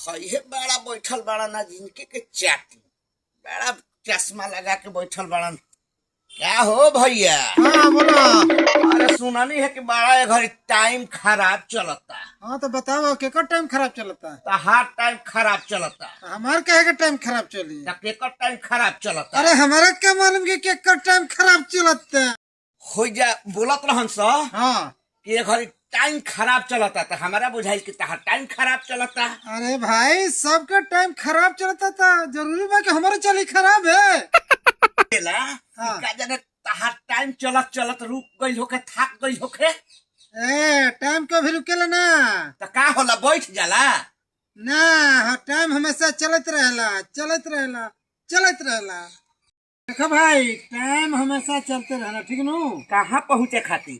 हइहे बड़ा बैठल बड़ा ना जिनके के चाटी बड़ा चश्मा लगा के बैठल बड़न। क्या हो भैया? हाँ बोलो। अरे सुनानी है कि बड़ा ये घड़ी टाइम खराब चलता। हाँ तो बताओ केकर टाइम खराब चलता है? तो हर टाइम खराब चलता। हमारे कहे का टाइम खराब चली? तो केकर टाइम खराब चलता? अरे हमारा क्या मालूम कि केकर टाइम खराब चलता है? हो जा बोलत रहन सा हाँ कि ये घड़ी टाइम खराब चलता तो हमारा बुझाइल कि तहार टाइम खराब चलता। अरे भाई सबका टाइम खराब चलता था, जरूरी बा कि हमारा चली खराब है? हाँ। का जाने तहार टाइम चलत चलत रुक गई होके थक गई होके ए टाइम को भी रुकेला ना। तो का होला बैठ जाला ना हाँ, टाइम हमेशा चलत रहेला चलत रहेला चलत रहेला। देखो भाई टाइम हमेशा चलते रहना, ठीक नो? कहाँ पहुँचे खातिर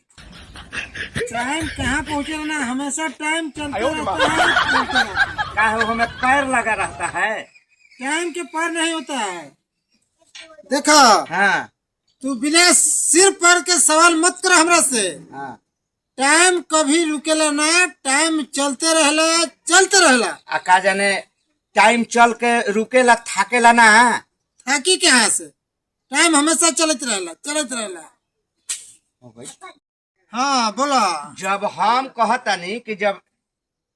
टाइम कहाँ पहुँचे ना, हमेशा टाइम चलते रहता है चलते रहता है। का हो हमें पैर लगा रहता है। टाइम के पार नहीं होता है। देखो हाँ तू बिना सिर पर के सवाल मत कर हमरा से। हाँ टाइम कभी रुकेला ना, टाइम चलते रहला चलते रहला। आ का जाने टाइम चल के रुकेला थाकेला ना। थाकी के यहाँ से टाइम हमेशा चलत रहला चलत रहला। हाँ बोला। जब हम कहतानी कि जब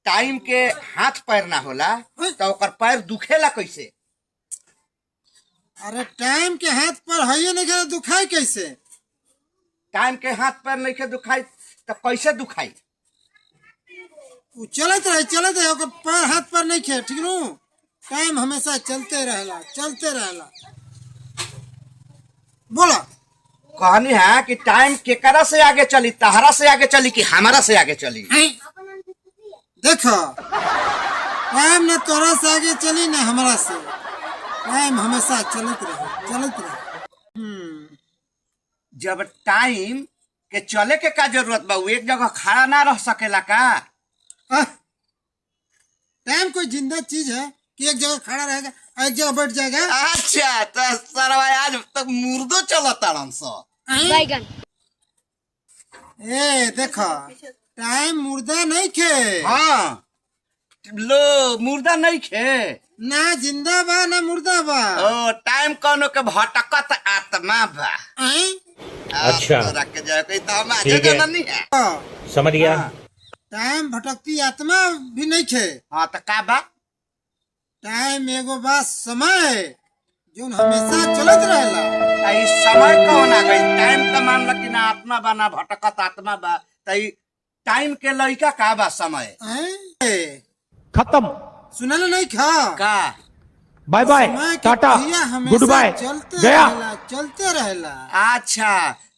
टाइम के हाथ पैर ना होला तो ओकर पैर दुखेला कैसे? अरे टाइम के हाथ पर है नहीं करे दुखाई कैसे? टाइम के हाथ पैर नहीं के दुखाई तो कैसे दुखाई? वो चलत रहे ओकर पैर हाथ पर नहीं खे, ठीक नो? टाइम हमेशा चलते रहला चलते रहला। बोला। कहनी है कि टाइम केकरा से आगे चली, तहरा से आगे चली कि हमारा से आगे चली? देखो टाइम न तोरा से आगे चली न हमारा से, टाइम हमेशा चलत रहे चलत रहे। जब टाइम के चले के का जरूरत बा? वो एक जगह खड़ा ना रह सकेला का? टाइम कोई जिंदा चीज है कि एक जगह खड़ा रहेगा एक जगह बैठ जाएगा? अच्छा तो सरवा आज तक मुर्दो चलता बैगन। ए देखो टाइम मुर्दा नहीं खे। हाँ लो मुर्दा नहीं खे ना जिंदा बा ना मुर्दा बा। ओ टाइम कौनो के भटकत आत्मा बा। अच्छा तो रख के जाए कोई तो हम आज ठीक है। जाना नहीं है। समझ गया। टाइम भटकती आत्मा भी नहीं खे। हाँ तो का बा? टाइम एगो बा समय जो हमेशा चलत रहेला। इस समय कौन आ गई? टाइम तो मान लगी ना आत्मा बा ना भटकत आत्मा बा। टाइम के लइका का बा समय? खत्म। सुनल नहीं खा का बाय बाय समय के टाटा पहिया हमेशा गुड बाय चलते गया। रहेला चलते रहेला। अच्छा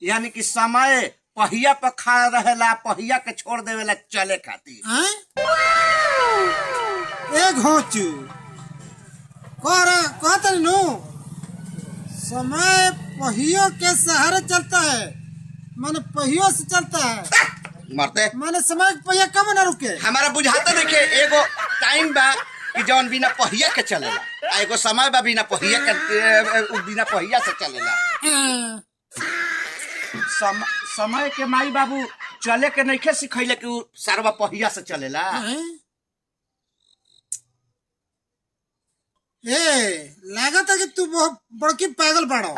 यानी कि समय पहिया पर खड़ा रहेला, पहिया के छोड़ देवेला चले खातिर। एक होचू कहता नो समय पहियों के सहारे चलता है, माने पहियों से चलता है। मरते माने समय के पहिया कब ना रुके? हमारा बुझाता देखे एगो टाइम बा कि जौन बिना पहिया के चलेला, आ एगो समय बा बिना पहिया के बिना पहिया से चलेला। समय के माई बाबू चले के नहीं सिखैले कि उ सारवा पहिया से चलेला। लागत है कि तू बहुत बड़की पागल बाड़ो।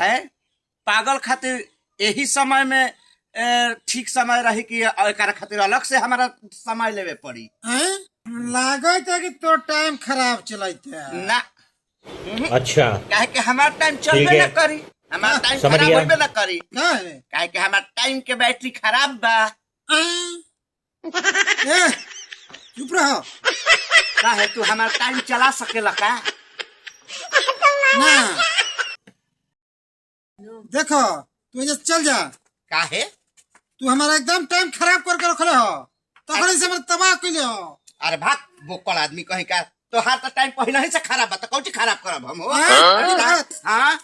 पागल खातिर यही समय में ठीक समय रही कि एकरा खातिर अलग से हमारा समय लेवे पड़ी। लागत है कि तो टाइम खराब चलता है ना। अच्छा काहे कि हमारा टाइम चलबे ना करी, हमारा टाइम समझ खराब गया। होबे ना करी। काहे कि हमारा टाइम के बैटरी खराब बा। चुप रहो। काहे तू हमारा टाइम चला सकेला का? ना देखो तू ये चल जा। काहे? तू हमारा एकदम टाइम खराब करके रखले हो, तखन से हमर तबाह कइले हो। अरे भाग बोकल आदमी कहीं का। तो हार तो टाइम पहले ही से खराब बा तो कौन सी खराब करब हम? हो हाँ? हाँ